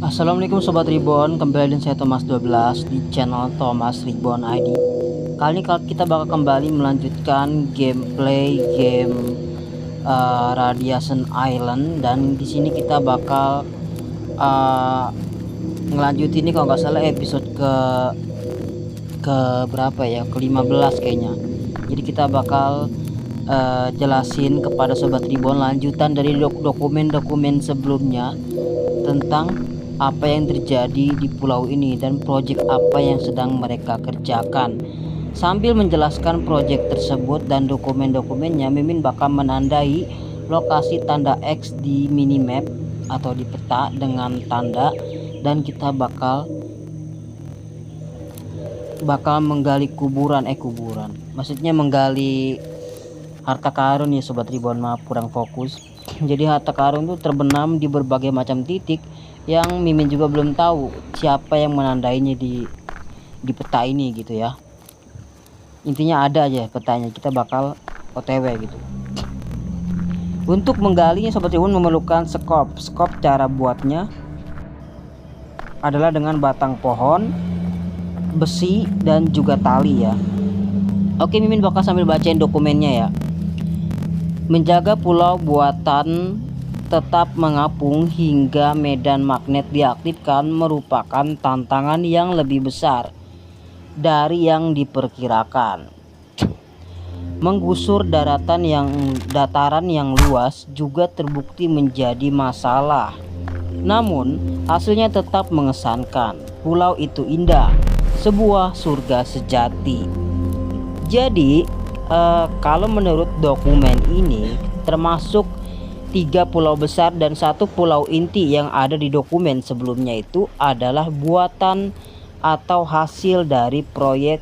Assalamualaikum Sobat Reborn, kembali dengan saya Thomas 12 di channel Thomas Reborn ID. Kali ini kita bakal kembali melanjutkan gameplay game Radiation Island, dan di sini kita bakal ngelanjutin ini kalau nggak salah episode ke berapa ya, ke-15 kayaknya. Jadi kita bakal jelasin kepada Sobat Reborn lanjutan dari dokumen-dokumen sebelumnya tentang apa yang terjadi di pulau ini dan proyek apa yang sedang mereka kerjakan. Sambil menjelaskan proyek tersebut dan dokumen-dokumennya, Mimin bakal menandai lokasi tanda X di minimap atau di peta dengan tanda, dan kita bakal menggali kuburan, maksudnya menggali harta karun ya Sobat Reborn, maaf kurang fokus. Jadi harta karun itu terbenam di berbagai macam titik yang Mimin juga belum tahu siapa yang menandainya di peta ini gitu ya. Intinya ada aja petanya, kita bakal OTW gitu. Untuk menggalinya Sobat Reborn memerlukan skop. Cara buatnya adalah dengan batang pohon, besi, dan juga tali ya. Oke, Mimin bakal sambil bacain dokumennya ya. Menjaga pulau buatan tetap mengapung hingga medan magnet diaktifkan merupakan tantangan yang lebih besar dari yang diperkirakan. Menggusur dataran yang luas juga terbukti menjadi masalah. Namun hasilnya tetap mengesankan. Pulau itu indah, sebuah surga sejati. Jadi kalau menurut dokumen ini termasuk 3 pulau besar dan 1 pulau inti yang ada di dokumen sebelumnya itu adalah buatan atau hasil dari proyek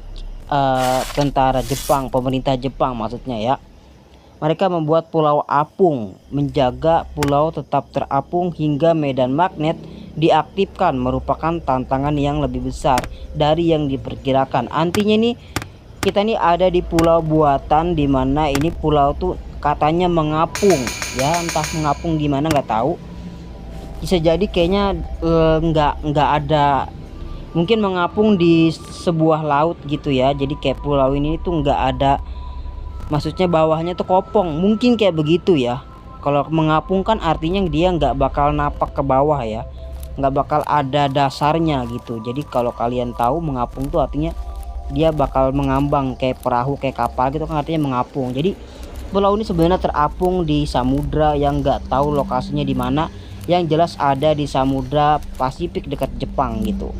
tentara Jepang, pemerintah Jepang maksudnya ya. Mereka membuat pulau apung, menjaga pulau tetap terapung hingga medan magnet diaktifkan merupakan tantangan yang lebih besar dari yang diperkirakan. Artinya nih kita nih ada di pulau buatan, dimana ini pulau tuh katanya mengapung ya, entah mengapung gimana nggak tahu. Bisa jadi kayaknya nggak ada, mungkin mengapung di sebuah laut gitu ya. Jadi kayak pulau ini tuh nggak ada, maksudnya bawahnya tuh kopong, mungkin kayak begitu ya. Kalau mengapung kan artinya dia nggak bakal napak ke bawah ya, nggak bakal ada dasarnya gitu. Jadi kalau kalian tahu mengapung tuh artinya dia bakal mengambang kayak perahu, kayak kapal gitu kan, artinya mengapung. Jadi pulau ini sebenarnya terapung di samudra yang nggak tahu lokasinya di mana, yang jelas ada di samudra Pasifik dekat Jepang gitu.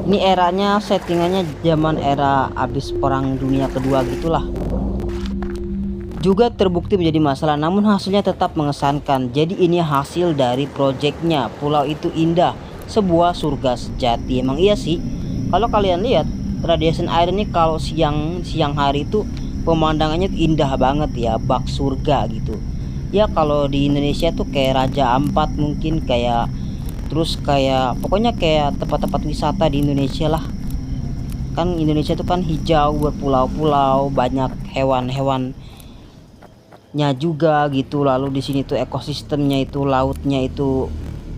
Ini eranya, settingannya zaman era habis perang dunia kedua gitulah. Juga terbukti menjadi masalah, namun hasilnya tetap mengesankan. Jadi ini hasil dari proyeknya. Pulau itu indah, sebuah surga sejati. Emang iya sih. Kalau kalian lihat Radiation Island ini kalau siang hari itu pemandangannya indah banget ya, bak surga gitu. Ya kalau di Indonesia tuh kayak Raja Ampat mungkin, kayak terus kayak pokoknya kayak tempat-tempat wisata di Indonesia lah. Kan Indonesia tuh kan hijau, berpulau-pulau, banyak hewan-hewannya juga gitu. Lalu di sini tuh ekosistemnya itu, lautnya itu,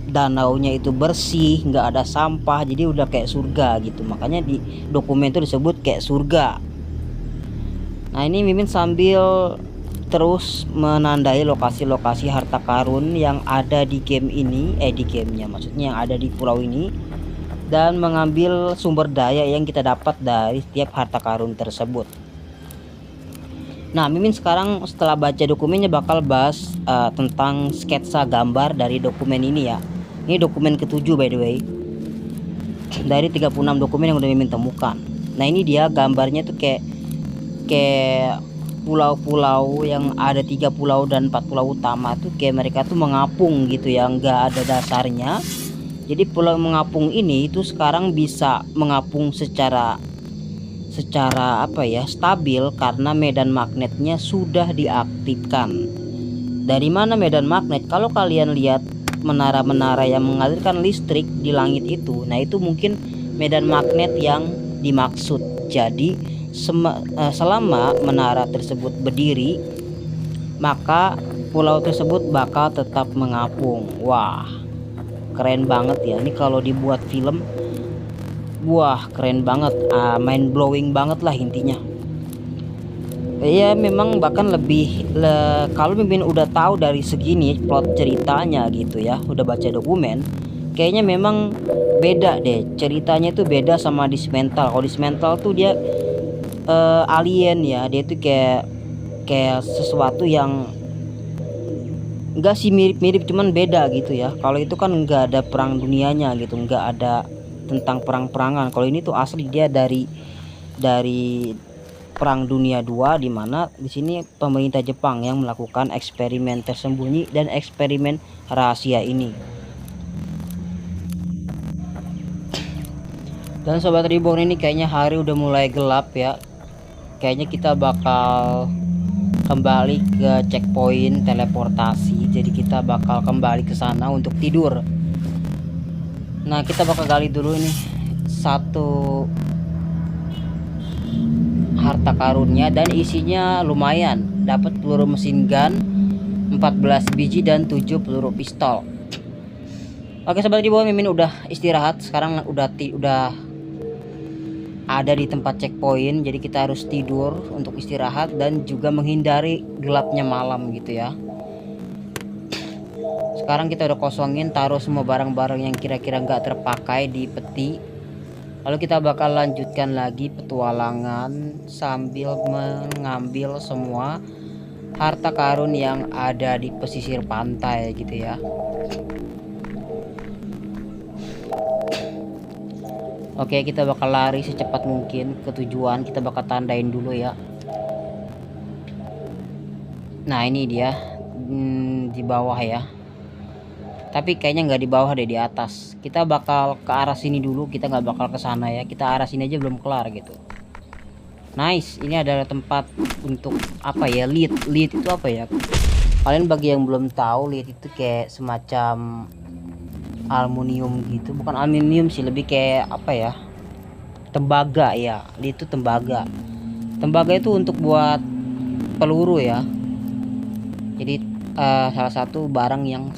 danaunya itu bersih, nggak ada sampah, jadi udah kayak surga gitu. Makanya di dokumen itu disebut kayak surga. Nah ini Mimin sambil terus menandai lokasi-lokasi harta karun yang ada di game ini, di gamenya maksudnya, yang ada di pulau ini, dan mengambil sumber daya yang kita dapat dari setiap harta karun tersebut. Nah Mimin sekarang setelah baca dokumennya bakal bahas tentang sketsa gambar dari dokumen ini ya. Ini dokumen ke-7 by the way, dari 36 dokumen yang udah Mimin temukan. Nah ini dia gambarnya tuh kayak pulau-pulau yang ada 3 pulau dan 4 pulau utama tuh kayak mereka tuh mengapung gitu ya, nggak ada dasarnya. Jadi pulau mengapung ini itu sekarang bisa mengapung secara apa ya, stabil karena medan magnetnya sudah diaktifkan. Dari mana medan magnet? Kalau kalian lihat menara-menara yang mengalirkan listrik di langit itu, nah itu mungkin medan magnet yang dimaksud. Jadi selama menara tersebut berdiri, maka pulau tersebut bakal tetap mengapung. Wah, keren banget ya. Ini kalau dibuat film, wah keren banget, mind blowing banget lah intinya. Ya memang bahkan kalau Mimin udah tahu dari segini plot ceritanya gitu ya, udah baca dokumen, kayaknya memang beda deh ceritanya, itu beda sama Dismantle. Kalau Dismantle tuh dia alien ya, dia tuh kayak sesuatu yang enggak sih, mirip-mirip cuman beda gitu ya. Kalau itu kan enggak ada perang dunianya gitu, enggak ada tentang perang-perangan. Kalau ini tuh asli dia dari Perang Dunia II, di mana di sini pemerintah Jepang yang melakukan eksperimen tersembunyi dan eksperimen rahasia ini. Dan sobat Reborn, ini kayaknya hari udah mulai gelap ya. Kayaknya kita bakal kembali ke checkpoint teleportasi. Jadi kita bakal kembali ke sana untuk tidur. Nah, kita bakal gali dulu nih satu harta karunnya, dan isinya lumayan. Dapat peluru mesin gun 14 biji dan 7 peluru pistol. Oke sobat Reborn, Mimin udah istirahat. Sekarang udah ada di tempat checkpoint, jadi kita harus tidur untuk istirahat dan juga menghindari gelapnya malam gitu ya. Sekarang kita udah kosongin, taruh semua barang-barang yang kira-kira nggak terpakai di peti. Lalu kita bakal lanjutkan lagi petualangan sambil mengambil semua harta karun yang ada di pesisir pantai gitu ya. Oke, kita bakal lari secepat mungkin ke tujuan. Kita bakal tandain dulu ya. Nah ini dia, di bawah ya. Tapi kayaknya nggak di bawah deh, di atas. Kita bakal ke arah sini dulu, kita nggak bakal ke sana ya. Kita arah sini aja belum kelar gitu. Nice, ini adalah tempat untuk apa ya, lead itu apa ya? Kalian bagi yang belum tahu, lead itu kayak semacam aluminium gitu. Bukan aluminium sih, lebih kayak apa ya, tembaga ya. Lead itu tembaga. Tembaga itu untuk buat peluru ya. Jadi salah satu barang yang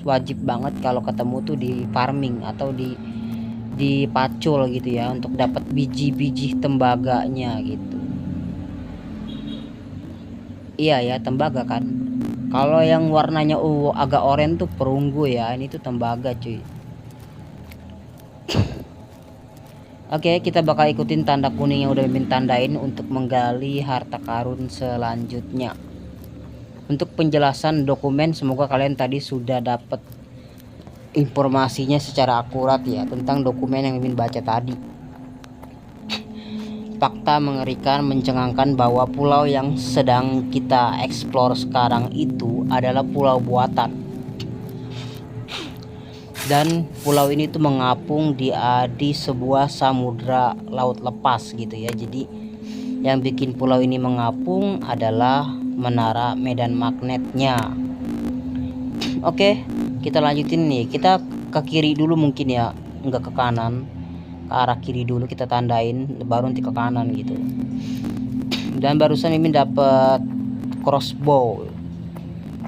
wajib banget kalau ketemu tuh di farming atau di pacul gitu ya, untuk dapat biji-biji tembaganya gitu. Iya ya, tembaga kan. Kalau yang warnanya agak oranye tuh perunggu ya, ini tuh tembaga cuy. Oke, kita bakal ikutin tanda kuning yang udah Mimin tandain untuk menggali harta karun selanjutnya. Untuk penjelasan dokumen, semoga kalian tadi sudah dapat informasinya secara akurat ya tentang dokumen yang Mimin baca tadi. Fakta mengerikan mencengangkan bahwa pulau yang sedang kita explore sekarang itu adalah pulau buatan. Dan pulau ini tuh mengapung di sebuah samudra laut lepas gitu ya. Jadi yang bikin pulau ini mengapung adalah menara medan magnetnya. Oke, kita lanjutin nih. Kita ke kiri dulu mungkin ya, enggak ke kanan. Ke arah kiri dulu kita tandain, baru nanti ke kanan gitu. Dan barusan Mimin dapat crossbow.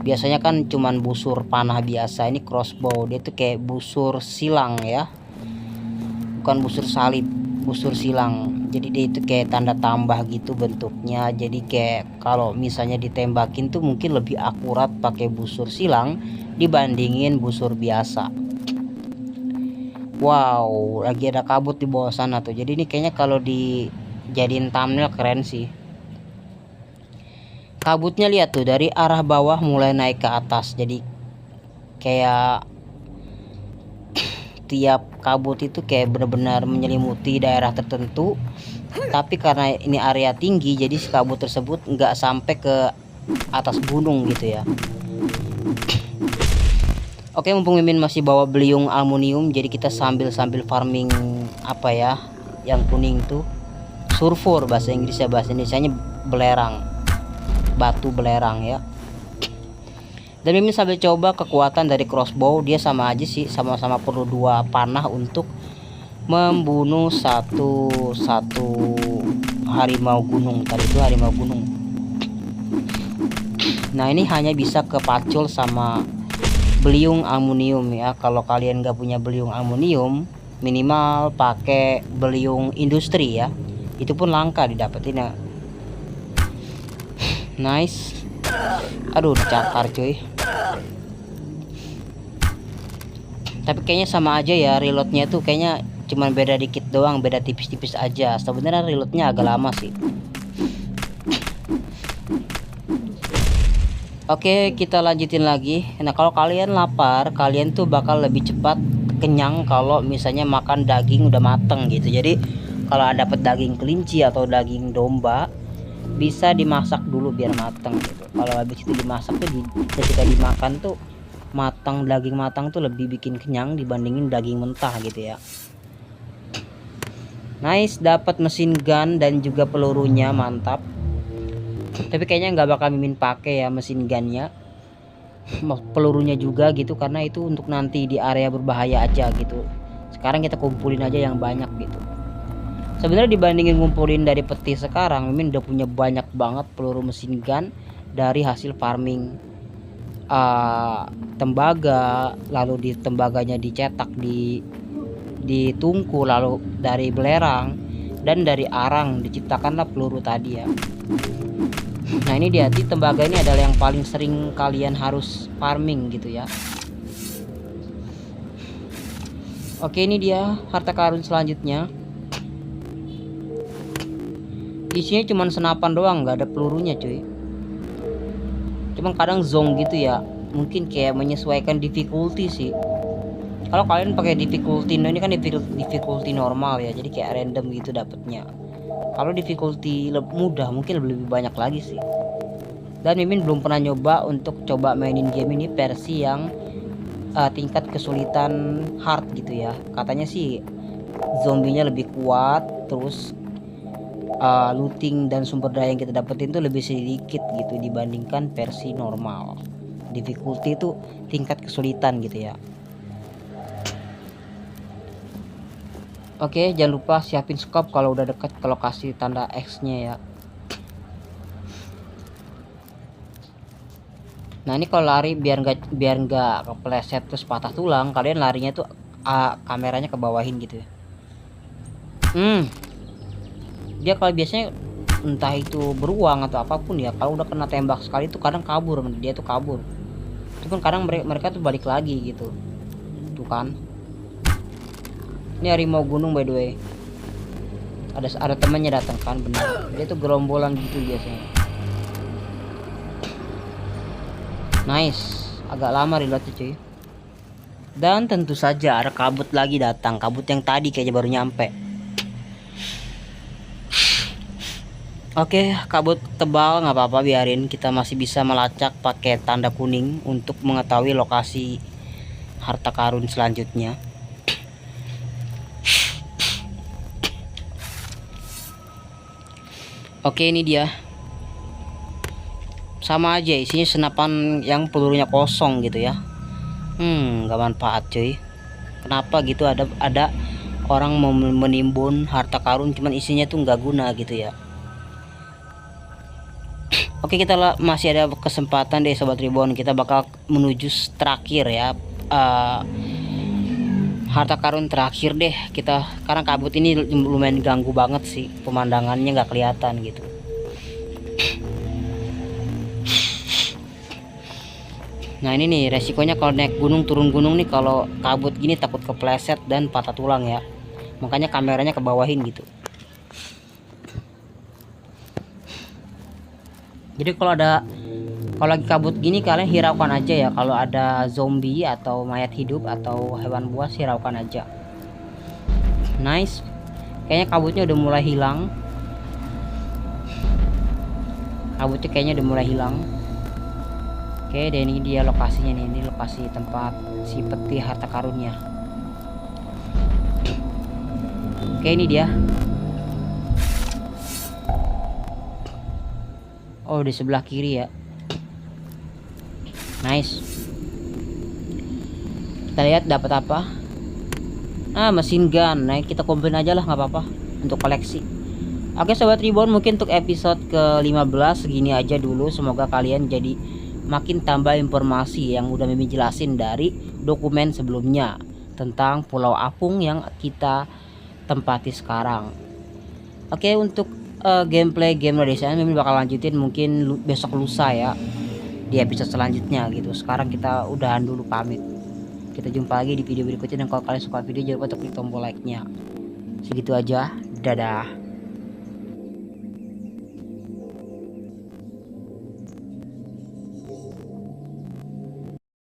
Biasanya kan cuman busur panah biasa, ini crossbow. Dia tuh kayak busur silang ya. Bukan busur salib, busur silang. Jadi dia itu kayak tanda tambah gitu bentuknya. Jadi kayak kalau misalnya ditembakin tuh mungkin lebih akurat pakai busur silang dibandingin busur biasa. Wow, lagi ada kabut di bawah sana tuh. Jadi ini kayaknya kalau dijadiin thumbnail keren sih. Kabutnya lihat tuh, dari arah bawah mulai naik ke atas. Jadi kayak tiap kabut itu kayak benar-benar menyelimuti daerah tertentu. Tapi karena ini area tinggi, jadi si kabut tersebut nggak sampai ke atas gunung gitu ya. Oke, mumpung Mimin masih bawa beliung aluminium, jadi kita sambil farming apa ya, yang kuning tuh sulfur bahasa Inggrisnya, bahasa Indonesianya belerang, batu belerang ya. Dan Mimin sambil coba kekuatan dari crossbow. Dia sama aja sih, sama-sama perlu 2 panah untuk membunuh satu harimau gunung. Tadi itu harimau gunung. Nah ini hanya bisa ke pacul sama beliung aluminium ya. Kalau kalian nggak punya beliung aluminium, minimal pakai beliung industri ya, itu pun langka didapetin ya. Nice. Aduh, dicakar cuy. Tapi kayaknya sama aja ya, reloadnya tuh kayaknya cuman beda dikit doang, beda tipis-tipis aja. Sebenarnya reloadnya agak lama sih. Oke, kita lanjutin lagi. Nah, kalau kalian lapar, kalian tuh bakal lebih cepat kenyang kalau misalnya makan daging udah mateng gitu. Jadi kalau dapat daging kelinci atau daging domba, bisa dimasak dulu biar mateng gitu. Kalau habis itu dimasak tuh ketika dimakan tuh matang, daging matang tuh lebih bikin kenyang dibandingin daging mentah gitu ya. Nice, dapat mesin gun dan juga pelurunya, mantap. Tapi kayaknya nggak bakal Mimin pakai ya mesin gunnya, pelurunya juga gitu, karena itu untuk nanti di area berbahaya aja gitu. Sekarang kita kumpulin aja yang banyak gitu. Sebenarnya dibandingin ngumpulin dari peti sekarang, Mimin udah punya banyak banget peluru mesin gun dari hasil farming tembaga, lalu di tembaganya dicetak di tungku, lalu dari belerang dan dari arang diciptakanlah peluru tadi ya. Nah ini dia, di tembaga ini adalah yang paling sering kalian harus farming gitu ya. Oke, ini dia harta karun selanjutnya. Isinya cuman senapan doang, nggak ada pelurunya cuy. Cuma kadang zong gitu ya, mungkin kayak menyesuaikan difficulty sih. Kalau kalian pakai difficulty, ini kan difficulty normal ya, jadi kayak random gitu dapetnya. Kalau difficulty mudah mungkin lebih banyak lagi sih. Dan Mimin belum pernah nyoba untuk coba mainin game ini versi yang tingkat kesulitan hard gitu ya. Katanya sih zombinya lebih kuat, terus looting dan sumber daya yang kita dapetin tuh lebih sedikit gitu dibandingkan versi normal. Difficulty itu tingkat kesulitan gitu ya. Oke, jangan lupa siapin scope kalau udah dekat ke lokasi tanda X nya ya. Nah ini kalau lari biar nggak kepleset terus patah tulang, kalian larinya tuh kameranya ke bawahin gitu ya. Dia kalau biasanya entah itu beruang atau apapun ya, kalau udah kena tembak sekali tuh kadang kabur, dia tuh kabur. Cuman kadang mereka tuh balik lagi gitu. Tuh kan. Ini harimau gunung by the way. Ada temannya datang kan, benar. Dia tuh gerombolan gitu biasanya. Nice, agak lama reloadnya cuy. Dan tentu saja ada kabut lagi datang, kabut yang tadi kayaknya baru nyampe. Oke, kabut tebal nggak apa-apa, biarin, kita masih bisa melacak pakai tanda kuning untuk mengetahui lokasi harta karun selanjutnya. Oke, ini dia. Sama aja isinya senapan yang pelurunya kosong gitu ya. Nggak manfaat cuy. Kenapa gitu, ada orang mau menimbun harta karun cuman isinya tuh nggak guna gitu ya. Oke, kita masih ada kesempatan deh Sobat Reborn, kita bakal menuju terakhir ya, harta karun terakhir deh kita. Karena kabut ini lumayan ganggu banget sih, pemandangannya nggak kelihatan gitu. Nah ini nih resikonya kalau naik gunung, turun gunung nih, kalau kabut gini takut kepleset dan patah tulang ya, makanya kameranya ke bawahin gitu. Jadi kalau lagi kabut gini kalian hiraukan aja ya, kalau ada zombie atau mayat hidup atau hewan buas hiraukan aja. Nice, kayaknya kabutnya udah mulai hilang. Kabutnya kayaknya udah mulai hilang. Oke, dan ini dia lokasinya nih, ini lokasi tempat si peti harta karunnya. Oke, ini dia. Oh, di sebelah kiri ya. Nice. Kita lihat dapat apa. Mesin gun. Nah, kita komplain aja lah, nggak apa-apa untuk koleksi. Oke Sobat Reborn, mungkin untuk episode ke-15 segini aja dulu. Semoga kalian jadi makin tambah informasi yang udah Mimin jelasin dari dokumen sebelumnya tentang Pulau Apung yang kita tempati sekarang. Oke, untuk gameplay game Desain Mimin bakal lanjutin mungkin besok lusa ya, di episode selanjutnya gitu. Sekarang kita udahan dulu, pamit. Kita jumpa lagi di video berikutnya, dan kalau kalian suka video jangan lupa untuk klik tombol like-nya. Segitu aja, dadah.